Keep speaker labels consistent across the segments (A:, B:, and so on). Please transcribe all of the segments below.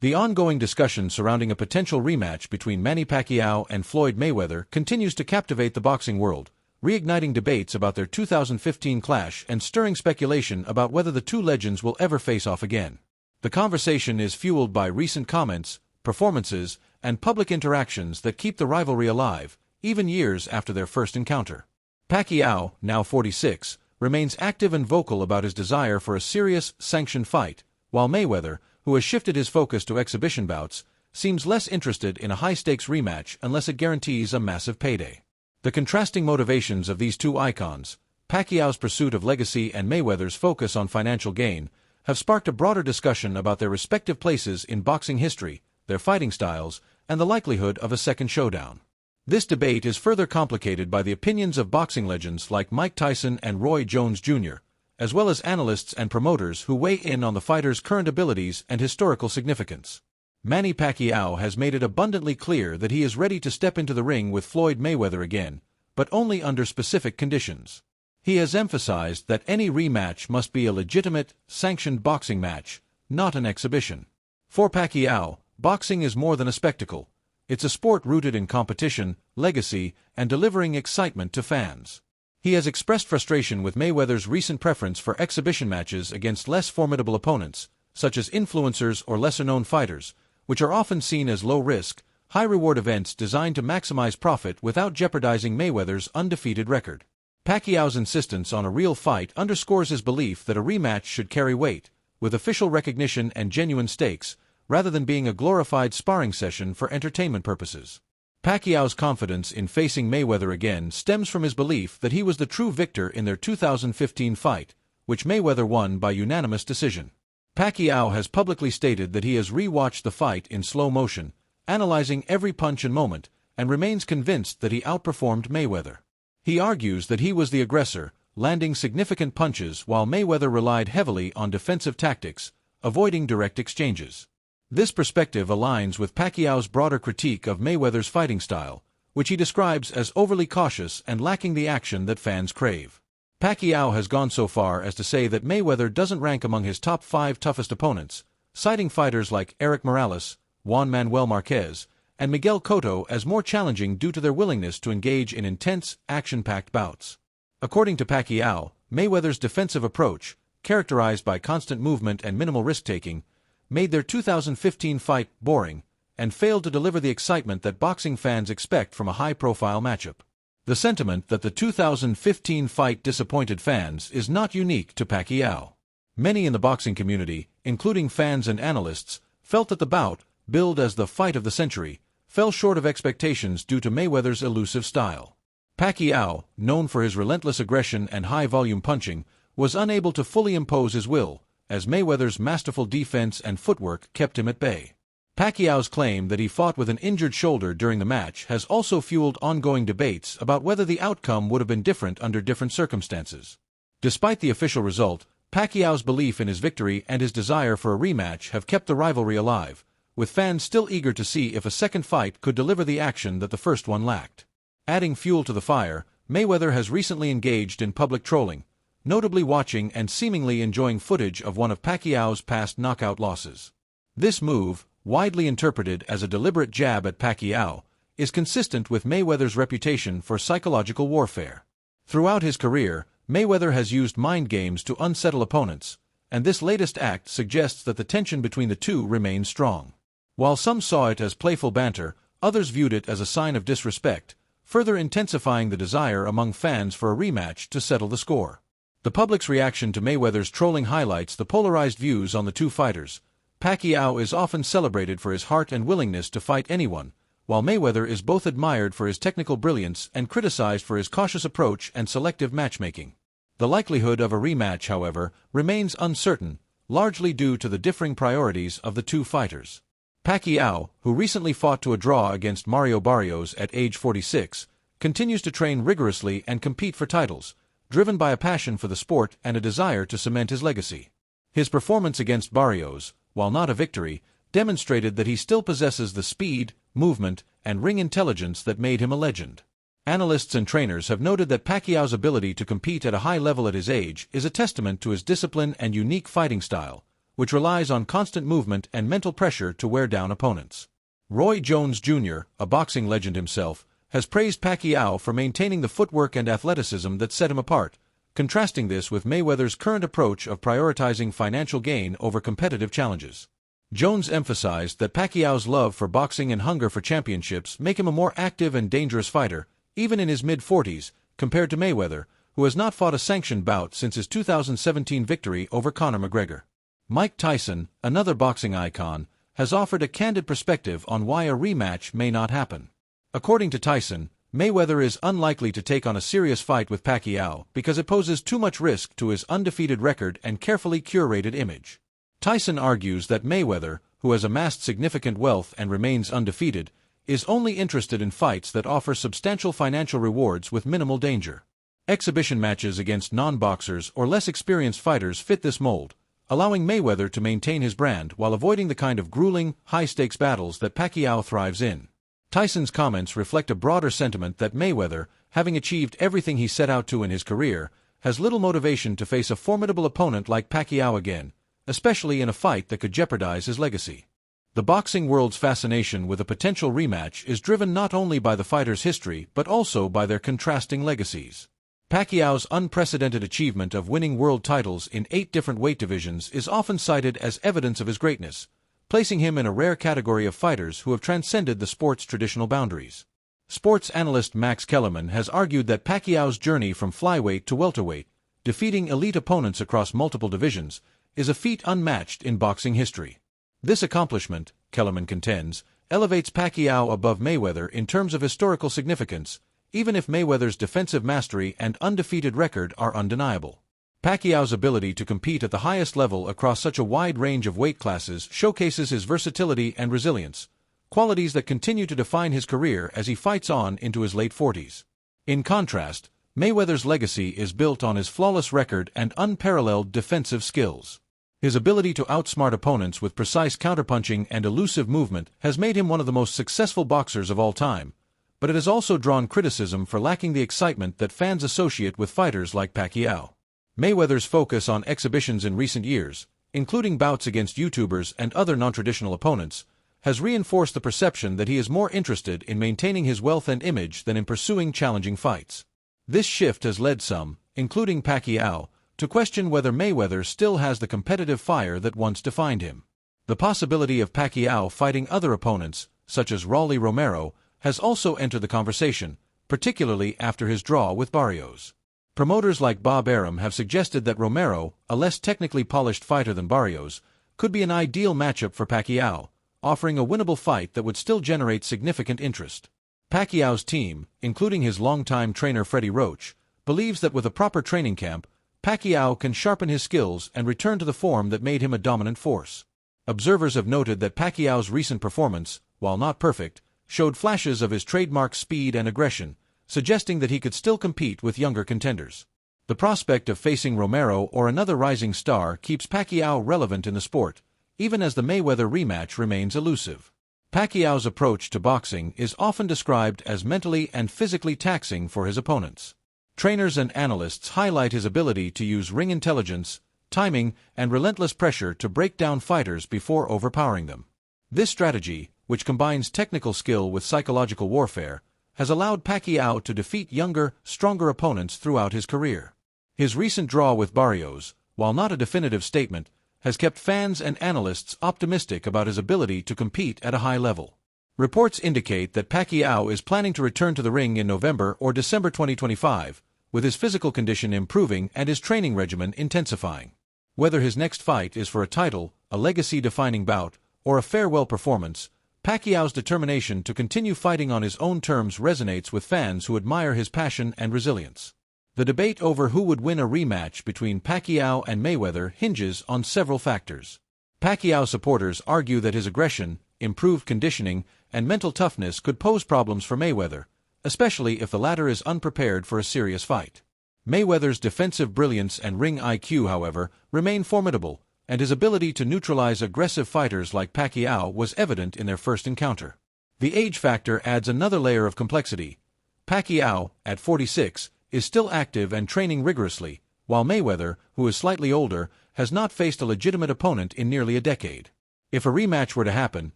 A: The ongoing discussion surrounding a potential rematch between Manny Pacquiao and Floyd Mayweather continues to captivate the boxing world, reigniting debates about their 2015 clash and stirring speculation about whether the two legends will ever face off again. The conversation is fueled by recent comments, performances, and public interactions that keep the rivalry alive, even years after their first encounter. Pacquiao, now 46, remains active and vocal about his desire for a serious, sanctioned fight, while Mayweather, who has shifted his focus to exhibition bouts, seems less interested in a high-stakes rematch unless it guarantees a massive payday. The contrasting motivations of these two icons, Pacquiao's pursuit of legacy and Mayweather's focus on financial gain, have sparked a broader discussion about their respective places in boxing history, their fighting styles, and the likelihood of a second showdown. This debate is further complicated by the opinions of boxing legends like Mike Tyson and Roy Jones Jr., as well as analysts and promoters who weigh in on the fighter's current abilities and historical significance. Manny Pacquiao has made it abundantly clear that he is ready to step into the ring with Floyd Mayweather again, but only under specific conditions. He has emphasized that any rematch must be a legitimate, sanctioned boxing match, not an exhibition. For Pacquiao, boxing is more than a spectacle. It's a sport rooted in competition, legacy, and delivering excitement to fans. He has expressed frustration with Mayweather's recent preference for exhibition matches against less formidable opponents, such as influencers or lesser-known fighters, which are often seen as low-risk, high-reward events designed to maximize profit without jeopardizing Mayweather's undefeated record. Pacquiao's insistence on a real fight underscores his belief that a rematch should carry weight, with official recognition and genuine stakes, rather than being a glorified sparring session for entertainment purposes. Pacquiao's confidence in facing Mayweather again stems from his belief that he was the true victor in their 2015 fight, which Mayweather won by unanimous decision. Pacquiao has publicly stated that he has re-watched the fight in slow motion, analyzing every punch and moment, and remains convinced that he outperformed Mayweather. He argues that he was the aggressor, landing significant punches while Mayweather relied heavily on defensive tactics, avoiding direct exchanges. This perspective aligns with Pacquiao's broader critique of Mayweather's fighting style, which he describes as overly cautious and lacking the action that fans crave. Pacquiao has gone so far as to say that Mayweather doesn't rank among his top 5 toughest opponents, citing fighters like Erik Morales, Juan Manuel Marquez, and Miguel Cotto as more challenging due to their willingness to engage in intense, action-packed bouts. According to Pacquiao, Mayweather's defensive approach, characterized by constant movement and minimal risk-taking, made their 2015 fight boring and failed to deliver the excitement that boxing fans expect from a high-profile matchup. The sentiment that the 2015 fight disappointed fans is not unique to Pacquiao. Many in the boxing community, including fans and analysts, felt that the bout, billed as the fight of the century, fell short of expectations due to Mayweather's elusive style. Pacquiao, known for his relentless aggression and high-volume punching, was unable to fully impose his will, as Mayweather's masterful defense and footwork kept him at bay. Pacquiao's claim that he fought with an injured shoulder during the match has also fueled ongoing debates about whether the outcome would have been different under different circumstances. Despite the official result, Pacquiao's belief in his victory and his desire for a rematch have kept the rivalry alive, with fans still eager to see if a second fight could deliver the action that the first one lacked. Adding fuel to the fire, Mayweather has recently engaged in public trolling, notably watching and seemingly enjoying footage of one of Pacquiao's past knockout losses. This move, widely interpreted as a deliberate jab at Pacquiao, is consistent with Mayweather's reputation for psychological warfare. Throughout his career, Mayweather has used mind games to unsettle opponents, and this latest act suggests that the tension between the two remains strong. While some saw it as playful banter, others viewed it as a sign of disrespect, further intensifying the desire among fans for a rematch to settle the score. The public's reaction to Mayweather's trolling highlights the polarized views on the two fighters. Pacquiao is often celebrated for his heart and willingness to fight anyone, while Mayweather is both admired for his technical brilliance and criticized for his cautious approach and selective matchmaking. The likelihood of a rematch, however, remains uncertain, largely due to the differing priorities of the two fighters. Pacquiao, who recently fought to a draw against Mario Barrios at age 46, continues to train rigorously and compete for titles, driven by a passion for the sport and a desire to cement his legacy. His performance against Barrios, while not a victory, demonstrated that he still possesses the speed, movement, and ring intelligence that made him a legend. Analysts and trainers have noted that Pacquiao's ability to compete at a high level at his age is a testament to his discipline and unique fighting style, which relies on constant movement and mental pressure to wear down opponents. Roy Jones Jr., a boxing legend himself, has praised Pacquiao for maintaining the footwork and athleticism that set him apart, contrasting this with Mayweather's current approach of prioritizing financial gain over competitive challenges. Jones emphasized that Pacquiao's love for boxing and hunger for championships make him a more active and dangerous fighter, even in his mid-40s, compared to Mayweather, who has not fought a sanctioned bout since his 2017 victory over Conor McGregor. Mike Tyson, another boxing icon, has offered a candid perspective on why a rematch may not happen. According to Tyson, Mayweather is unlikely to take on a serious fight with Pacquiao because it poses too much risk to his undefeated record and carefully curated image. Tyson argues that Mayweather, who has amassed significant wealth and remains undefeated, is only interested in fights that offer substantial financial rewards with minimal danger. Exhibition matches against non-boxers or less experienced fighters fit this mold, allowing Mayweather to maintain his brand while avoiding the kind of grueling, high-stakes battles that Pacquiao thrives in. Tyson's comments reflect a broader sentiment that Mayweather, having achieved everything he set out to in his career, has little motivation to face a formidable opponent like Pacquiao again, especially in a fight that could jeopardize his legacy. The boxing world's fascination with a potential rematch is driven not only by the fighters' history but also by their contrasting legacies. Pacquiao's unprecedented achievement of winning world titles in 8 different weight divisions is often cited as evidence of his greatness, placing him in a rare category of fighters who have transcended the sport's traditional boundaries. Sports analyst Max Kellerman has argued that Pacquiao's journey from flyweight to welterweight, defeating elite opponents across multiple divisions, is a feat unmatched in boxing history. This accomplishment, Kellerman contends, elevates Pacquiao above Mayweather in terms of historical significance, even if Mayweather's defensive mastery and undefeated record are undeniable. Pacquiao's ability to compete at the highest level across such a wide range of weight classes showcases his versatility and resilience, qualities that continue to define his career as he fights on into his late 40s. In contrast, Mayweather's legacy is built on his flawless record and unparalleled defensive skills. His ability to outsmart opponents with precise counterpunching and elusive movement has made him one of the most successful boxers of all time, but it has also drawn criticism for lacking the excitement that fans associate with fighters like Pacquiao. Mayweather's focus on exhibitions in recent years, including bouts against YouTubers and other non-traditional opponents, has reinforced the perception that he is more interested in maintaining his wealth and image than in pursuing challenging fights. This shift has led some, including Pacquiao, to question whether Mayweather still has the competitive fire that once defined him. The possibility of Pacquiao fighting other opponents, such as Rolly Romero, has also entered the conversation, particularly after his draw with Barrios. Promoters like Bob Arum have suggested that Romero, a less technically polished fighter than Barrios, could be an ideal matchup for Pacquiao, offering a winnable fight that would still generate significant interest. Pacquiao's team, including his longtime trainer Freddie Roach, believes that with a proper training camp, Pacquiao can sharpen his skills and return to the form that made him a dominant force. Observers have noted that Pacquiao's recent performance, while not perfect, showed flashes of his trademark speed and aggression, suggesting that he could still compete with younger contenders. The prospect of facing Romero or another rising star keeps Pacquiao relevant in the sport, even as the Mayweather rematch remains elusive. Pacquiao's approach to boxing is often described as mentally and physically taxing for his opponents. Trainers and analysts highlight his ability to use ring intelligence, timing, and relentless pressure to break down fighters before overpowering them. This strategy, which combines technical skill with psychological warfare, has allowed Pacquiao to defeat younger, stronger opponents throughout his career. His recent draw with Barrios, while not a definitive statement, has kept fans and analysts optimistic about his ability to compete at a high level. Reports indicate that Pacquiao is planning to return to the ring in November or December 2025, with his physical condition improving and his training regimen intensifying. Whether his next fight is for a title, a legacy-defining bout, or a farewell performance, Pacquiao's determination to continue fighting on his own terms resonates with fans who admire his passion and resilience. The debate over who would win a rematch between Pacquiao and Mayweather hinges on several factors. Pacquiao supporters argue that his aggression, improved conditioning, and mental toughness could pose problems for Mayweather, especially if the latter is unprepared for a serious fight. Mayweather's defensive brilliance and ring IQ, however, remain formidable, and his ability to neutralize aggressive fighters like Pacquiao was evident in their first encounter. The age factor adds another layer of complexity. Pacquiao, at 46, is still active and training rigorously, while Mayweather, who is slightly older, has not faced a legitimate opponent in nearly a decade. If a rematch were to happen,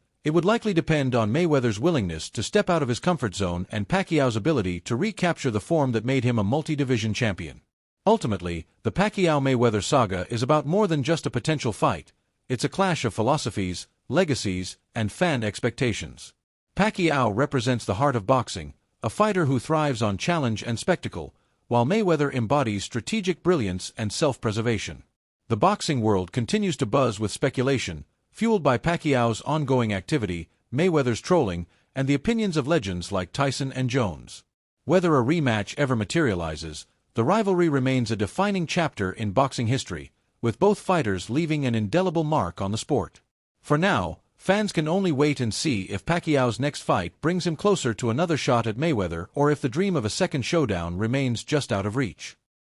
A: it would likely depend on Mayweather's willingness to step out of his comfort zone and Pacquiao's ability to recapture the form that made him a multi-division champion. Ultimately, the Pacquiao-Mayweather saga is about more than just a potential fight. It's a clash of philosophies, legacies, and fan expectations. Pacquiao represents the heart of boxing, a fighter who thrives on challenge and spectacle, while Mayweather embodies strategic brilliance and self-preservation. The boxing world continues to buzz with speculation, fueled by Pacquiao's ongoing activity, Mayweather's trolling, and the opinions of legends like Tyson and Jones. Whether a rematch ever materializes, the rivalry remains a defining chapter in boxing history, with both fighters leaving an indelible mark on the sport. For now, fans can only wait and see if Pacquiao's next fight brings him closer to another shot at Mayweather or if the dream of a second showdown remains just out of reach.